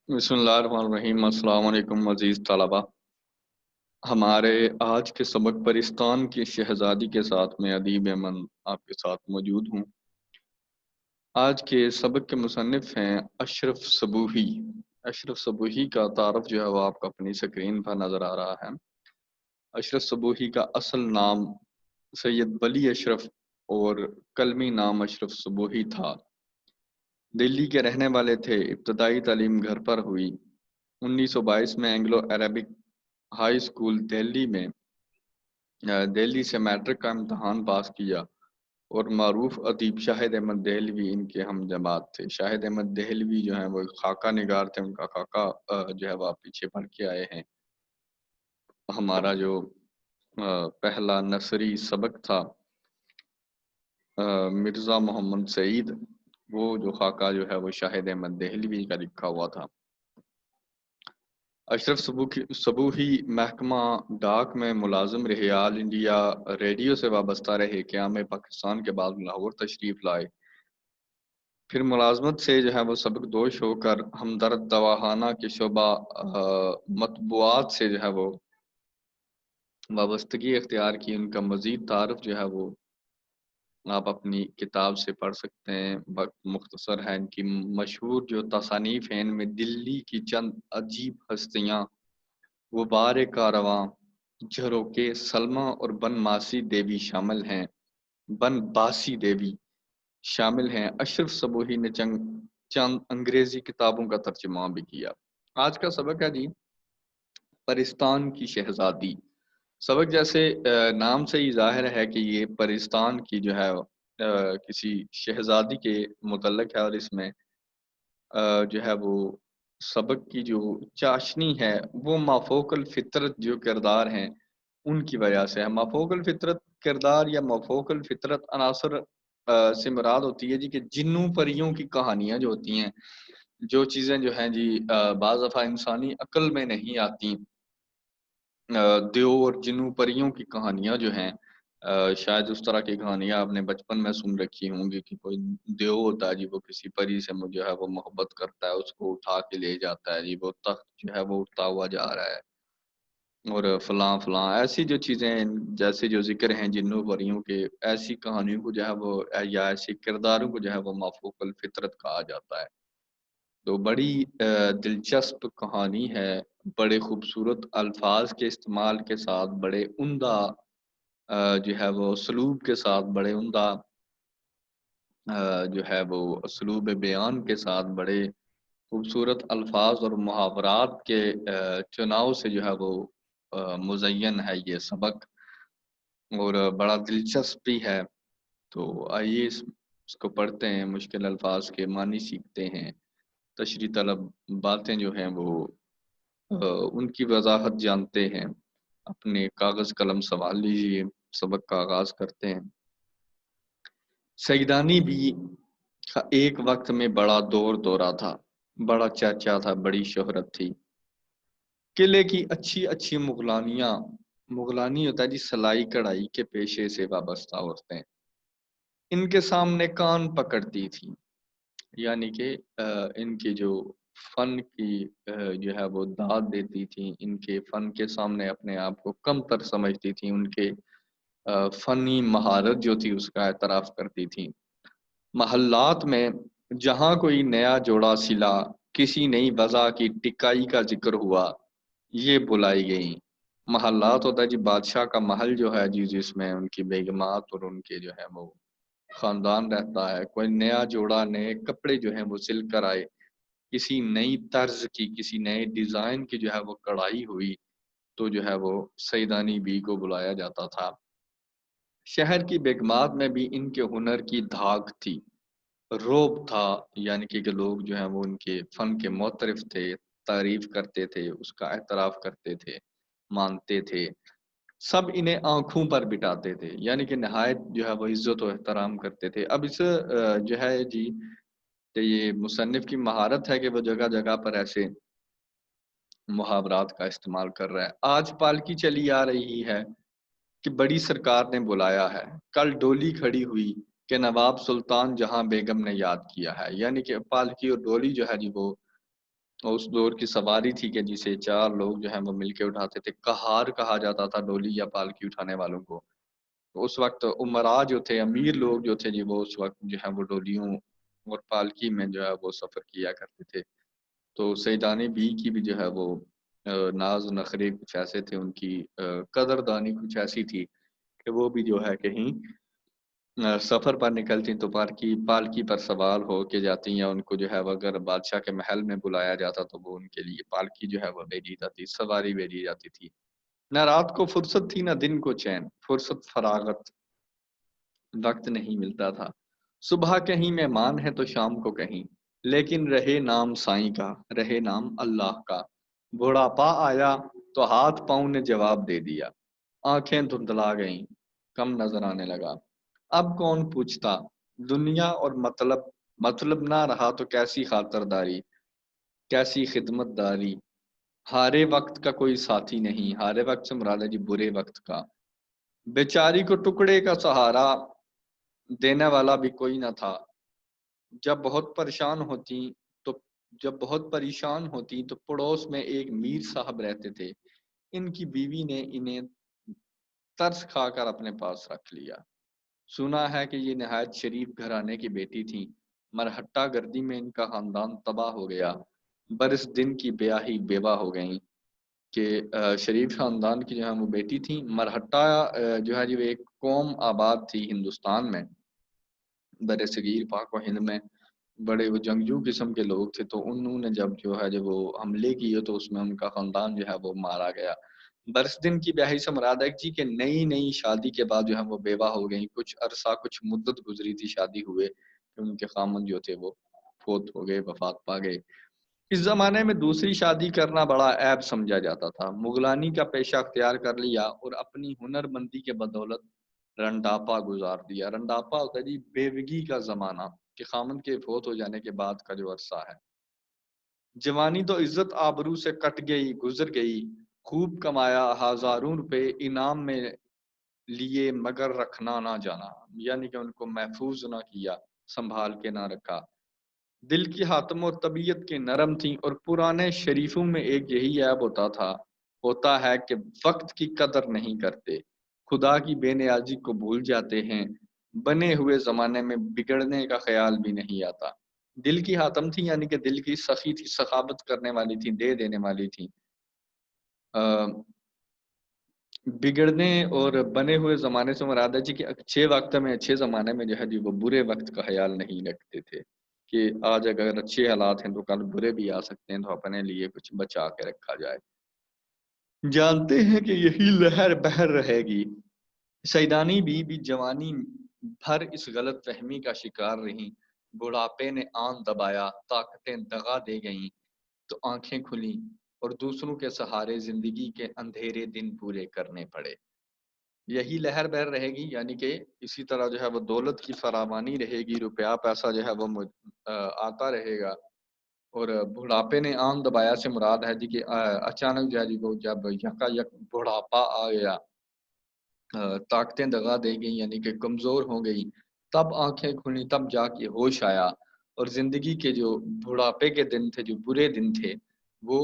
بسم اللہ الرحمن الرحیم۔ السلام علیکم عزیز طلبہ۔ ہمارے آج کے سبق پرستان کی شہزادی کے ساتھ میں ادیب امن آپ کے ساتھ موجود ہوں۔ آج کے سبق کے مصنف ہیں اشرف صبوحی۔ اشرف صبوحی کا تعارف جو ہے وہ آپ کو اپنی سکرین پر نظر آ رہا ہے۔ اشرف صبوحی کا اصل نام سید ولی اشرف اور قلمی نام اشرف صبوحی تھا۔ دلی کے رہنے والے تھے۔ ابتدائی تعلیم گھر پر ہوئی۔ 1922 میں Anglo Arabic high school Delhi سے میٹرک کا امتحان پاس کیا اور معروف ادیب شاہد احمد دہلوی ان کے ہم جماعت تھے۔ شاہد احمد دہلوی جو ہیں وہ خاکہ نگار تھے، ان کا خاکہ جو ہے وہ آپ پیچھے پڑھ کے آئے ہیں۔ ہمارا جو پہلا نثری سبق تھا مرزا محمد سعید، وہ جو خاکہ جو ہے وہ شاہد احمد دہلوی کا لکھا ہوا تھا۔ اشرف صبوحی محکمہ ڈاک میں ملازم رہے۔ آل انڈیا ریڈیو سے وابستہ رہے۔ قیام پاکستان کے بعد لاہور تشریف لائے۔ پھر ملازمت سے جو ہے وہ سبک دوش ہو کر ہمدرد دواخانہ کے شعبہ مطبوعات سے جو ہے وہ وابستگی اختیار کی۔ ان کا مزید تعارف جو ہے وہ آپ اپنی کتاب سے پڑھ سکتے ہیں، وقت مختصر ہے۔ ان کی مشہور جو تصانیف ہیں ان میں دلی کی چند عجیب ہستیاں، غبار کارواں، جھروکے سلمہ اور بن ماسی دیوی شامل ہیں۔ بن باسی دیوی شامل ہیں۔ اشرف صبوحی نے چند انگریزی کتابوں کا ترجمہ بھی کیا۔ آج کا سبق ہے جی پرستان کی شہزادی۔ سبق جیسے نام سے ہی ظاہر ہے کہ یہ پرستان کی جو ہے کسی شہزادی کے متعلق ہے، اور اس میں جو ہے وہ سبق کی جو چاشنی ہے وہ مافوق الفطرت جو کردار ہیں ان کی وجہ سے ہے۔ مافوق الفطرت کردار یا مافوق الفطرت عناصر سے مراد ہوتی ہے جی کہ جنوں پریوں کی کہانیاں جو ہوتی ہیں، جو چیزیں جو ہیں جی بعض دفعہ انسانی عقل میں نہیں آتی، دیو اور جنوں پریوں کی کہانیاں جو ہیں، شاید اس طرح کی کہانیاں آپ نے بچپن میں سن رکھی ہوں گی کہ کوئی دیو ہوتا ہے جی، وہ کسی پری سے جو ہے وہ محبت کرتا ہے، اس کو اٹھا کے لے جاتا ہے جی، وہ تخت جو ہے وہ اٹھتا ہوا جا رہا ہے، اور فلاں فلاں ایسی جو چیزیں جیسے جو ذکر ہیں جنوں پریوں کے، ایسی کہانیوں کو جو ہے وہ یا ایسی کرداروں کو جو ہے وہ مافوق الفطرت کہا جاتا ہے۔ تو بڑی دلچسپ کہانی ہے، بڑے خوبصورت الفاظ کے استعمال کے ساتھ، بڑے عمدہ جو ہے وہ اسلوب کے ساتھ، بڑے عمدہ جو ہے وہ اسلوب بیان کے ساتھ، بڑے خوبصورت الفاظ اور محاورات کے چناؤ سے جو ہے وہ مزین ہے یہ سبق، اور بڑا دلچسپ بھی ہے۔ تو آئیے اس کو پڑھتے ہیں، مشکل الفاظ کے معنی سیکھتے ہیں، تشریح طلب باتیں جو ہیں وہ ان کی وضاحت جانتے ہیں۔ اپنے کاغذ قلم سنبھال لیجیے، سبق کا آغاز کرتے ہیں۔ سیدانی بھی ایک وقت میں بڑا دور دورہ تھا، بڑا چرچا تھا، بڑی شہرت تھی۔ قلعے کی اچھی اچھی مغلانی ہوتا ہے جی سلائی کڑھائی کے پیشے سے وابستہ عورتیں ان کے سامنے کان پکڑتی تھی، یعنی کہ ان کے جو فن کی جو ہے وہ داد دیتی تھی، ان کے فن کے سامنے اپنے آپ کو کم تر سمجھتی تھی، ان کے فنی مہارت جو تھی اس کا اعتراف کرتی تھی۔ محلات میں جہاں کوئی نیا جوڑا سلا، کسی نئی وضع کی ٹکائی کا ذکر ہوا، یہ بلائی گئیں۔ محلات ہوتا ہے جی بادشاہ کا محل جو ہے جی، جس میں ان کی بیگمات اور ان کے جو ہے وہ خاندان رہتا ہے۔ کوئی نیا جوڑا، نئے کپڑے جو ہیں وہ سل کر آئے، کسی نئی طرز کی، کسی نئے ڈیزائن کی جو ہے وہ کڑھائی ہوئی، تو جو ہے وہ سیدانی بی کو بلایا جاتا تھا۔ شہر کی بیگمات میں بھی ان کے ہنر کی دھاک تھی، روب تھا، یعنی کہ لوگ جو ہیں وہ ان کے فن کے معترف تھے، تعریف کرتے تھے، اس کا اعتراف کرتے تھے، مانتے تھے۔ سب انہیں آنکھوں پر بٹھاتے تھے، یعنی کہ نہایت جو ہے وہ عزت و احترام کرتے تھے۔ اب اس جو ہے جی کہ یہ مصنف کی مہارت ہے کہ وہ جگہ جگہ پر ایسے محاورات کا استعمال کر رہا ہے۔ آج پالکی چلی آ رہی ہے کہ بڑی سرکار نے بلایا ہے، کل ڈولی کھڑی ہوئی کہ نواب سلطان جہاں بیگم نے یاد کیا ہے، یعنی کہ پالکی اور ڈولی جو ہے جی وہ اور اس دور کی سواری تھی کہ جسے 4 لوگ جو ہیں وہ مل کے اٹھاتے تھے، کہار کہا جاتا تھا ڈولی یا پالکی اٹھانے والوں کو۔ تو اس وقت امراء جو تھے، امیر لوگ جو تھے جی، وہ اس وقت جو ہے وہ ڈولیوں اور پالکی میں جو ہے وہ سفر کیا کرتے تھے۔ تو سیدانی بی کی بھی جو ہے وہ ناز و نخرے کچھ ایسے تھے، ان کی قدردانی کچھ ایسی تھی کہ وہ بھی جو ہے کہیں سفر پر نکلتی تو پالکی پر سوار ہو کے جاتی، یا ان کو جو ہے وہ اگر بادشاہ کے محل میں بلایا جاتا تو وہ ان کے لیے پالکی جو ہے وہ بھیجی جاتی، سواری بھیجی جاتی تھی۔ نہ رات کو فرصت تھی نہ دن کو چین، فرصت فراغت وقت نہیں ملتا تھا۔ صبح کہیں مہمان ہے تو شام کو کہیں، لیکن رہے نام سائیں کا، رہے نام اللہ کا۔ بڑھاپا آیا تو ہاتھ پاؤں نے جواب دے دیا، آنکھیں دھندلا گئیں، کم نظر آنے لگا۔ اب کون پوچھتا دنیا اور مطلب نہ رہا تو کیسی خاطرداری، کیسی خدمت داری۔ ہارے وقت کا کوئی ساتھی نہیں، ہارے وقت سے مراد ہے جی برے وقت کا۔ بیچاری کو ٹکڑے کا سہارا دینے والا بھی کوئی نہ تھا۔ جب بہت پریشان ہوتی تو جب بہت پریشان ہوتی تو پڑوس میں ایک میر صاحب رہتے تھے، ان کی بیوی نے انہیں ترس کھا کر اپنے پاس رکھ لیا۔ سنا ہے کہ یہ نہایت شریف گھرانے کی بیٹی تھی، مرہٹہ گردی میں ان کا خاندان تباہ ہو گیا، برس دن کی بیاہی بیوہ ہو گئیں۔ کہ شریف خاندان کی جو ہے وہ بیٹی تھی، مرہٹہ جو ہے جو ایک قوم آباد تھی ہندوستان میں، بر صغیر پاک و ہند میں، بڑے وہ جنگجو قسم کے لوگ تھے، تو انہوں نے جب وہ حملے کیے تو اس میں ان کا خاندان جو ہے وہ مارا گیا۔ برس دن کی بیاہی سے مراد ہے جی کہ نئی شادی کے بعد جو ہے وہ بیوہ ہو گئیں، کچھ عرصہ کچھ مدت گزری تھی شادی ہوئے کہ ان کے خامن جو تھے وہ فوت ہو گئے، وفات پا گئے۔ اس زمانے میں دوسری شادی کرنا بڑا عیب سمجھا جاتا تھا۔ مغلانی کا پیشہ اختیار کر لیا اور اپنی ہنر مندی کے بدولت رنڈاپا گزار دیا۔ رنڈاپا ہوتا ہے جی بیوگی کا زمانہ، کہ خامن کے فوت ہو جانے کے بعد کا جو عرصہ ہے۔ جوانی تو عزت آبرو سے کٹ گئی گزر گئی، خوب کمایا ہزاروں روپے انعام میں لیے مگر رکھنا نہ جانا، یعنی کہ ان کو محفوظ نہ کیا، سنبھال کے نہ رکھا۔ دل کی حاتم اور طبیعت کے نرم تھیں، اور پرانے شریفوں میں ایک یہی عیب ہوتا ہے کہ وقت کی قدر نہیں کرتے، خدا کی بے نیازی کو بھول جاتے ہیں، بنے ہوئے زمانے میں بگڑنے کا خیال بھی نہیں آتا۔ دل کی حاتم تھی یعنی کہ دل کی سخی تھی، سخاوت کرنے والی تھی، دے دینے والی تھی۔ بگڑنے اور بنے ہوئے زمانے سے مراد ہے جی کہ اچھے وقت میں، اچھے زمانے میں جو ہے جی وہ برے وقت کا خیال نہیں رکھتے تھے، کہ آج اگر اچھے حالات ہیں تو کل برے بھی آ سکتے ہیں، تو اپنے لیے کچھ بچا کے رکھا جائے۔ جانتے ہیں کہ یہی لہر بہر رہے گی۔ سیدانی بھی جوانی بھر اس غلط فہمی کا شکار رہیں۔ بڑھاپے نے آن دبایا، طاقتیں دغا دے گئیں تو آنکھیں کھلیں اور دوسروں کے سہارے زندگی کے اندھیرے دن پورے کرنے پڑے۔ یہی لہر بہر رہے گی یعنی کہ اسی طرح جو ہے وہ دولت کی فراوانی رہے گی، روپیہ پیسہ جو ہے وہ آتا رہے گا۔ اور بڑھاپے نے آن دبایا سے مراد ہے جی کہ اچانک جو ہے جی وہ جب یکا یک بڑھاپا آ گیا، طاقتیں دغا دے گئیں یعنی کہ کمزور ہو گئی، تب آنکھیں کھلی، تب جا کے ہوش آیا، اور زندگی کے جو بڑھاپے کے دن تھے، جو برے دن تھے، وہ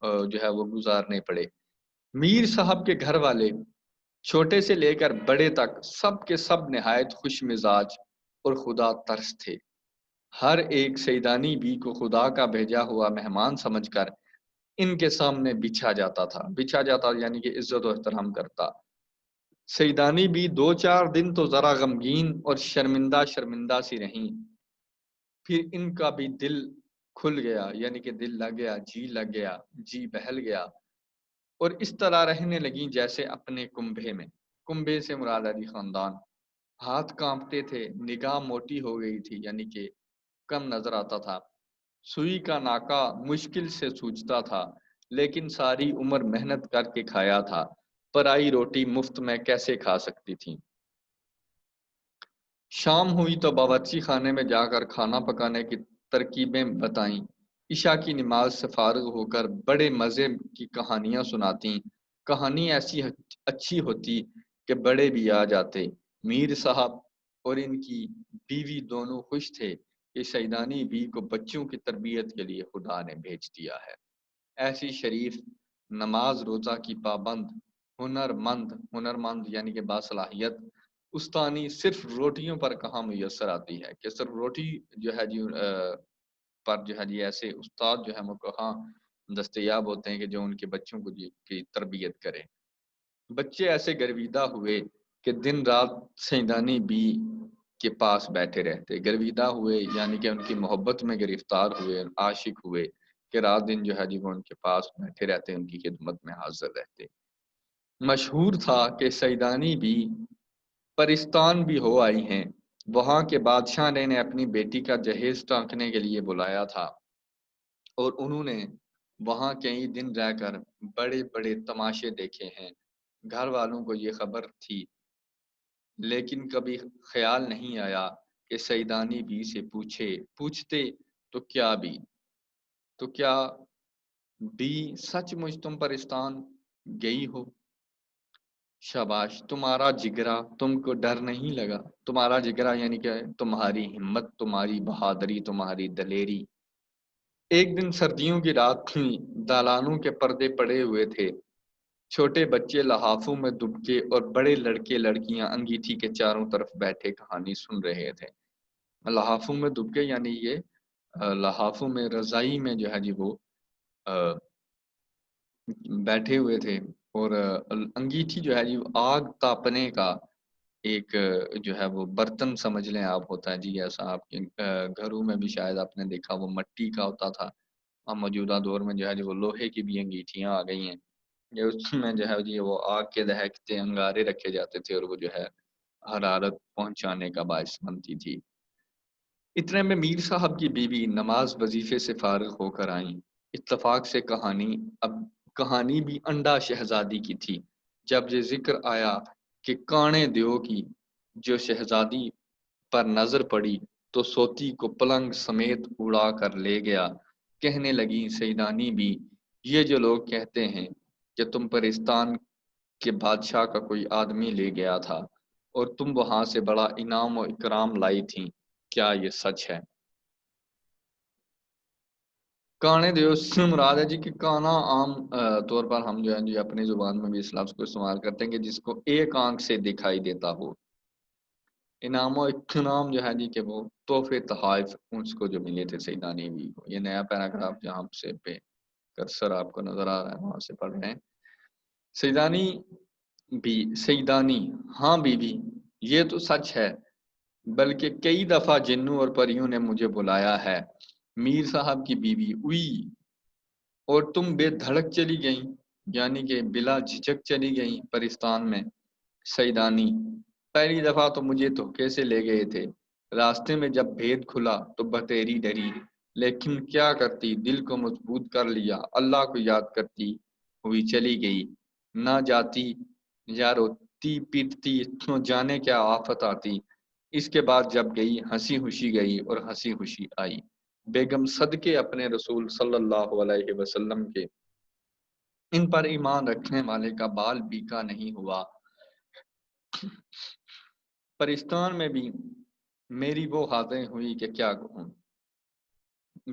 جو ہے وہ گزارنے پڑے۔ میر صاحب کے گھر والے چھوٹے سے لے کر بڑے تک سب کے سب نہایت خوش مزاج اور خدا ترس تھے۔ ہر ایک سیدانی بی کو خدا کا بھیجا ہوا مہمان سمجھ کر ان کے سامنے بچھا جاتا یعنی کہ عزت و احترام کرتا۔ سیدانی بھی 2-4 دن تو ذرا غمگین اور شرمندہ سی رہیں، پھر ان کا بھی دل کھل گیا یعنی کہ دل لگ گیا، جی لگ گیا، جی بہل گیا، اور اس طرح رہنے لگیں جیسے اپنے کنبے میں۔ کنبے سے مراد علی خاندان۔ ہاتھ کانپتے تھے، نگاہ موٹی ہو گئی تھی یعنی کہ کم نظر آتا تھا، سوئی کا ناکا مشکل سے سوجتا تھا، لیکن ساری عمر محنت کر کے کھایا تھا، پرائی روٹی مفت میں کیسے کھا سکتی تھی۔ شام ہوئی تو باورچی خانے میں جا کر کھانا پکانے کی ترکیبیں بتائیں، عشاء کی نماز سے فارغ ہو کر بڑے مزے کی کہانیاں سناتیں، کہانی ایسی اچھی ہوتی کہ بڑے بھی آ جاتے۔ میر صاحب اور ان کی بیوی دونوں خوش تھے کہ سیدانی بی کو بچوں کی تربیت کے لیے خدا نے بھیج دیا ہے۔ ایسی شریف، نماز روزہ کی پابند، ہنرمند یعنی کہ باصلاحیت استانی صرف روٹیوں پر کہاں میسر آتی ہے کہ صرف روٹی جو ہے جی پر جو ہے جی ایسے استاد جو ہے وہ کہاں دستیاب ہوتے ہیں کہ جو ان کے بچوں کو جی کی تربیت کرے۔ بچے ایسے گرویدہ ہوئے کہ دن رات سیدانی بی کے پاس بیٹھے رہتے، گرویدہ ہوئے یعنی کہ ان کی محبت میں گرفتار ہوئے، عاشق ہوئے کہ رات دن جو ہے جی وہ ان کے پاس بیٹھے رہتے، ان کی خدمت میں حاضر رہتے۔ مشہور تھا کہ سیدانی بھی پرستان بھی ہو آئی ہیں، وہاں کے بادشاہ نے انہیں اپنی بیٹی کا جہیز ٹانکنے کے لیے بلایا تھا اور انہوں نے وہاں کئی دن رہ کر بڑے بڑے تماشے دیکھے ہیں۔ گھر والوں کو یہ خبر تھی لیکن کبھی خیال نہیں آیا کہ سیدانی بی سے پوچھتے تو کیا بی سچ مجھ تم پرستان گئی ہو؟ شاباش تمہارا جگرا، تم کو ڈر نہیں لگا؟ تمہارا جگرا یعنی کہ تمہاری ہمت، تمہاری بہادری، تمہاری دلیری۔ ایک دن سردیوں کی رات تھی، دالانوں کے پردے پڑے ہوئے تھے، چھوٹے بچے لحافوں میں دبکے اور بڑے لڑکے لڑکیاں انگیٹھی کے چاروں طرف بیٹھے کہانی سن رہے تھے۔ لحافوں میں دبکے یعنی یہ لحافوں میں رضائی میں جو ہے جی وہ بیٹھے ہوئے تھے اور انگیٹھی جو ہے جی آگ تاپنے کا ایک جو ہے وہ برتن سمجھ لیں آپ، ہوتا ہے جی ایسا آپ کے گھروں میں بھی شاید آپ نے دیکھا، وہ مٹی کا ہوتا تھا۔ اب موجودہ دور میں جو ہے جی وہ لوہے کی بھی انگیٹھیاں آ گئی ہیں، یہ اس میں جو ہے جی وہ آگ کے دہکتے انگارے رکھے جاتے تھے اور وہ جو ہے حرارت پہنچانے کا باعث بنتی تھی۔ اتنے میں میر صاحب کی بیوی نماز وظیفے سے فارغ ہو کر آئیں۔ اتفاق سے کہانی بھی انڈا شہزادی کی تھی۔ جب یہ ذکر آیا کہ کانے دیو کی جو شہزادی پر نظر پڑی تو سوتی کو پلنگ سمیت اڑا کر لے گیا۔ کہنے لگی سیدانی بھی یہ جو لوگ کہتے ہیں کہ تم پرستان کے بادشاہ کا کوئی آدمی لے گیا تھا اور تم وہاں سے بڑا انعام و اکرام لائی تھی، کیا یہ سچ ہے؟ کانے دیو سے مراد ہے جی کہ کانا عام طور پر ہم جو ہے جی اپنی زبان میں بھی اس لفظ کو استعمال کرتے ہیں کہ جس کو ایک آنکھ سے دکھائی دیتا ہو۔ انعام و اکرام جو ہے جی کہ وہ تحفے تحائف اس کو جو ملے تھے سیدانی بھی کو۔ یہ نیا پیراگراف جہاں سے پہ کرسر آپ کو نظر آ رہا ہے وہاں سے پڑھ رہے ہیں۔ سیدانی ہاں بی بی یہ تو سچ ہے، بلکہ کئی دفعہ جنوں اور پریوں نے مجھے بلایا ہے۔ میر صاحب کی بیوی اوئی اور تم بے دھڑک چلی گئیں یعنی کہ بلا جھجک چلی گئیں پرستان میں؟ سیدانی پہلی دفعہ تو مجھے دھوکے سے لے گئے تھے، راستے میں جب بھید کھلا تو بتیری ڈری، لیکن کیا کرتی دل کو مضبوط کر لیا، اللہ کو یاد کرتی ہوئی چلی گئی۔ نہ جاتی یا روتی پیٹتی تو جانے کیا آفت آتی۔ اس کے بعد جب گئی ہنسی خوشی گئی اور ہنسی خوشی آئی۔ بیگم صدقے اپنے رسول صلی اللہ علیہ وسلم کے ان پر ایمان رکھنے والے کا بال بیکا نہیں ہوا۔ پرستان میں بھی میری وہ حالتیں ہوئی کہ کیا کہوں۔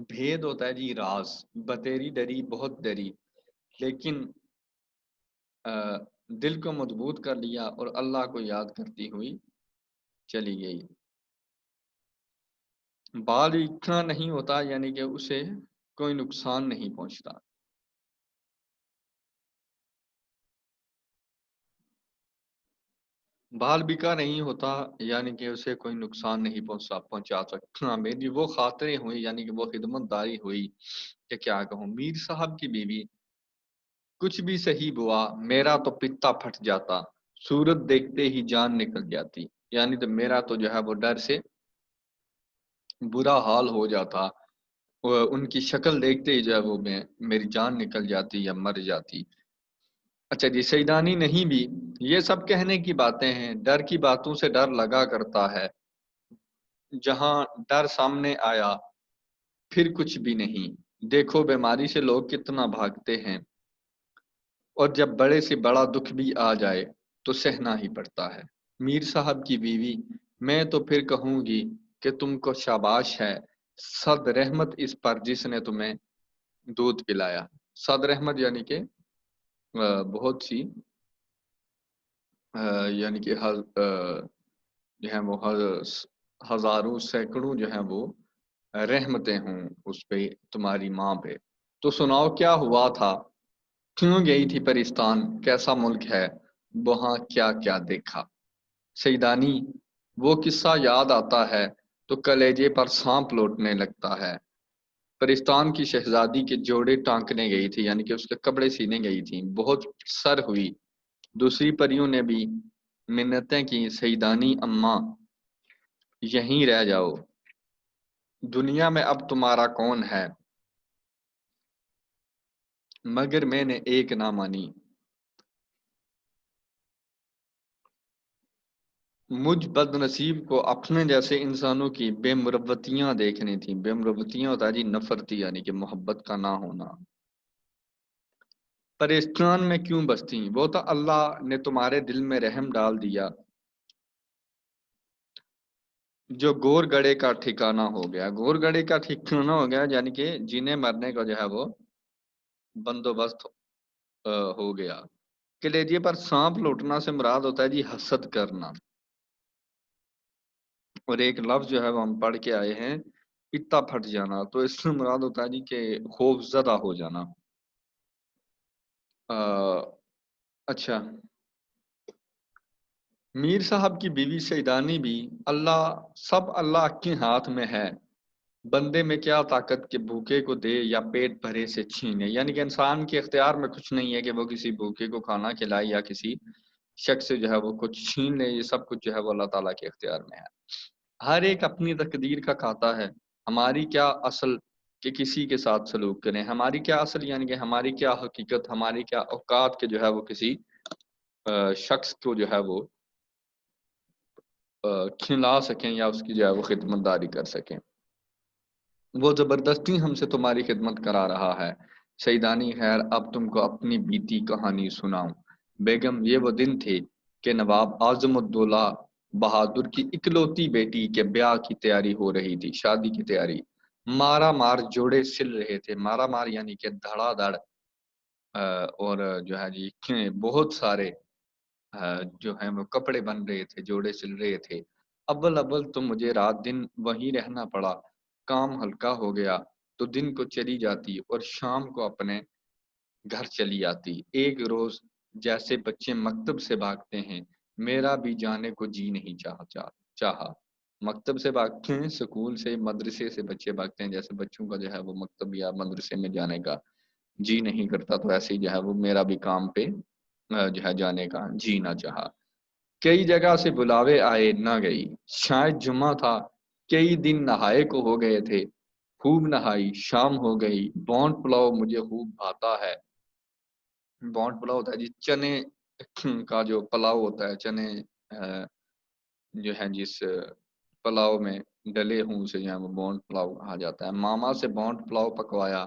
بھید ہوتا ہے جی راز، بتیری ڈری بہت ڈری، لیکن دل کو مضبوط کر لیا اور اللہ کو یاد کرتی ہوئی چلی گئی۔ بال اتنا نہیں ہوتا یعنی کہ اسے کوئی نقصان نہیں پہنچتا۔ بال بکا نہیں ہوتا یعنی کہ اسے کوئی نقصان نہیں پہنچا سکتا۔ میری وہ خاطریں ہوئی یعنی کہ وہ خدمت داری ہوئی کہ کیا کہوں۔ میر صاحب کی بیوی کچھ بھی صحیح بوا، میرا تو پتا پھٹ جاتا، صورت دیکھتے ہی جان نکل جاتی، یعنی تو میرا تو جو ہے وہ ڈر سے برا حال ہو جاتا، ان کی شکل دیکھتے ہی جو ہے وہ میری جان نکل جاتی یا مر جاتی۔ اچھا جی سیدانی نہیں بھی یہ سب کہنے کی باتیں ہیں، ڈر کی باتوں سے ڈر لگا کرتا ہے، جہاں ڈر سامنے آیا پھر کچھ بھی نہیں۔ دیکھو بیماری سے لوگ کتنا بھاگتے ہیں اور جب بڑے سے بڑا دکھ بھی آ جائے تو سہنا ہی پڑتا ہے۔ میر صاحب کی بیوی میں تو پھر کہوں گی کہ تم کو شاباش ہے صد رحمت اس پر جس نے تمہیں دودھ پلایا. صد رحمت یعنی کہ بہت سی یعنی کہ جو ہے وہ ہزاروں سینکڑوں جو ہیں وہ رحمتیں ہوں اس پہ تمہاری ماں پہ. تو سناؤ کیا ہوا تھا، کیوں گئی تھی پرستان، کیسا ملک ہے، وہاں کیا کیا دیکھا. سیدانی وہ قصہ یاد آتا ہے تو کلیجے پر سانپ لوٹنے لگتا ہے. پرستان کی شہزادی کے جوڑے ٹانکنے گئی تھی، یعنی کہ اس کے کپڑے سینے گئی تھی، بہت سر ہوئی. دوسری پریوں نے بھی منتیں کی، سیدانی اماں یہیں رہ جاؤ، دنیا میں اب تمہارا کون ہے. مگر میں نے ایک نہ مانی، مجھ بد نصیب کو اپنے جیسے انسانوں کی بے مروتیاں دیکھنی تھیں. بے مروتیاں ہوتا ہے جی نفرتی، یعنی کہ محبت کا نہ ہونا. پریشان میں کیوں بستی، وہ تو اللہ نے تمہارے دل میں رحم ڈال دیا جو گور گڑے کا ٹھکانہ ہو گیا. گور گڑے کا ٹھکانہ ہو گیا یعنی کہ جینے مرنے کا جو ہے وہ بندوبست ہو گیا. کلیجے پر سانپ لوٹنا سے مراد ہوتا ہے جی حسد کرنا. اور ایک لفظ جو ہے وہ ہم پڑھ کے آئے ہیں اتا پھٹ جانا، تو اس سے مراد ہوتا ہے جی کہ خوف زدہ ہو جانا. اچھا، میر صاحب کی بیوی سیدانی بھی سب اللہ کے ہاتھ میں ہے. بندے میں کیا طاقت کہ بھوکے کو دے یا پیٹ بھرے سے چھینے، یعنی کہ انسان کے اختیار میں کچھ نہیں ہے کہ وہ کسی بھوکے کو کھانا کھلائے یا کسی شخص سے جو ہے وہ کچھ چھین لے. یہ سب کچھ جو ہے وہ اللہ تعالیٰ کے اختیار میں ہے. ہر ایک اپنی تقدیر کا کھاتا ہے، ہماری کیا اصل کہ کسی کے ساتھ سلوک کریں. ہماری کیا اصل یعنی کہ ہماری کیا حقیقت، ہماری کیا اوقات کے جو ہے وہ کسی شخص کو جو ہے وہ کھلا سکیں یا اس کی جو ہے وہ خدمت داری کر سکیں. وہ زبردستی ہم سے تمہاری خدمت کرا رہا ہے. سیدانی خیر اب تم کو اپنی بیتی کہانی سناؤں. بیگم یہ وہ دن تھے کہ نواب اعظم الدولہ بہادر کی اکلوتی بیٹی کے بیاہ کی تیاری ہو رہی تھی، شادی کی تیاری. مارا مار جوڑے سل رہے تھے. مارا مار یعنی کہ دھڑا دھڑ اور جو ہے جی بہت سارے جو ہیں وہ کپڑے بن رہے تھے، جوڑے سل رہے تھے. اول اول تو مجھے رات دن وہیں رہنا پڑا. کام ہلکا ہو گیا تو دن کو چلی جاتی اور شام کو اپنے گھر چلی آتی. ایک روز جیسے بچے مکتب سے بھاگتے ہیں، میرا بھی جانے کو جی نہیں چاہا. مکتب سے بھاگتے ہیں، سکول سے مدرسے سے بچے بھاگتے ہیں، جیسے بچوں کا جو ہے وہ مکتب یا مدرسے میں جانے کا جی نہیں کرتا، تو ایسے ہی جو ہے وہ میرا بھی کام پہ جو ہے جانے کا جی نہ چاہا. کئی جگہ سے بلاوے آئے نہ گئی. شاید جمعہ تھا، کئی دن نہائے کو ہو گئے تھے. خوب نہائی، شام ہو گئی. بونڈ پلاؤ مجھے خوب بھاتا ہے. بونڈ پلاؤ ہوتا ہے جی چنے کا جو پلاؤ ہوتا ہے، چنے جو ہے جس پلاؤ میں ڈلے ہوں اسے جو ہے وہ بونڈ پلاؤ کہا جاتا ہے. ماما سے بونڈ پلاؤ پکوایا.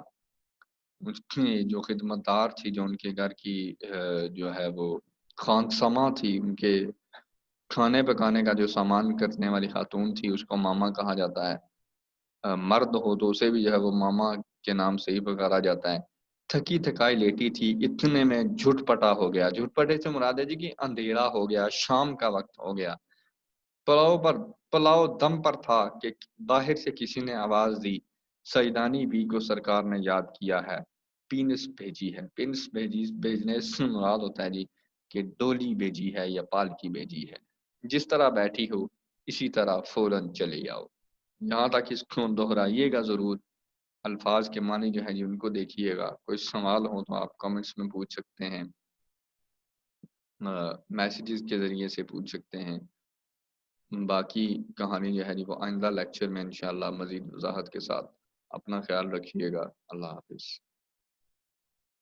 اس کی جو خدمت دار تھی، جو ان کے گھر کی جو ہے وہ خانسما تھی، ان کے کھانے پکانے کا جو سامان کرنے والی خاتون تھی، اس کو ماما کہا جاتا ہے. مرد ہو تو اسے بھی جو ہے وہ ماما کے نام سے ہی پکارا جاتا ہے. تھکی تھکائی لیٹی تھی، اتنے میں جھٹ پٹا ہو گیا. جھٹ پٹے سے مراد ہے جی کہ اندھیرا ہو گیا، شام کا وقت ہو گیا. پلاؤ دم پر تھا کہ باہر سے کسی نے آواز دی، سیدانی بی کو سرکار نے یاد کیا ہے، پینس بھیجی ہے. بھیجنے سے مراد ہوتا ہے جی کہ ڈولی بھیجی ہے یا پالکی بھیجی ہے. جس طرح بیٹھی ہو اسی طرح فوراً چلے جاؤ. یہاں تک اس کو دہرائیے گا ضرور. الفاظ کے معنی جو ہے جی ان کو دیکھیے گا. کوئی سوال ہو تو آپ کمنٹس میں پوچھ سکتے ہیں، میسیجز کے ذریعے سے پوچھ سکتے ہیں. باقی کہانی جو ہے جی وہ آئندہ لیکچر میں انشاءاللہ مزید وضاحت کے ساتھ. اپنا خیال رکھیے گا. اللہ حافظ.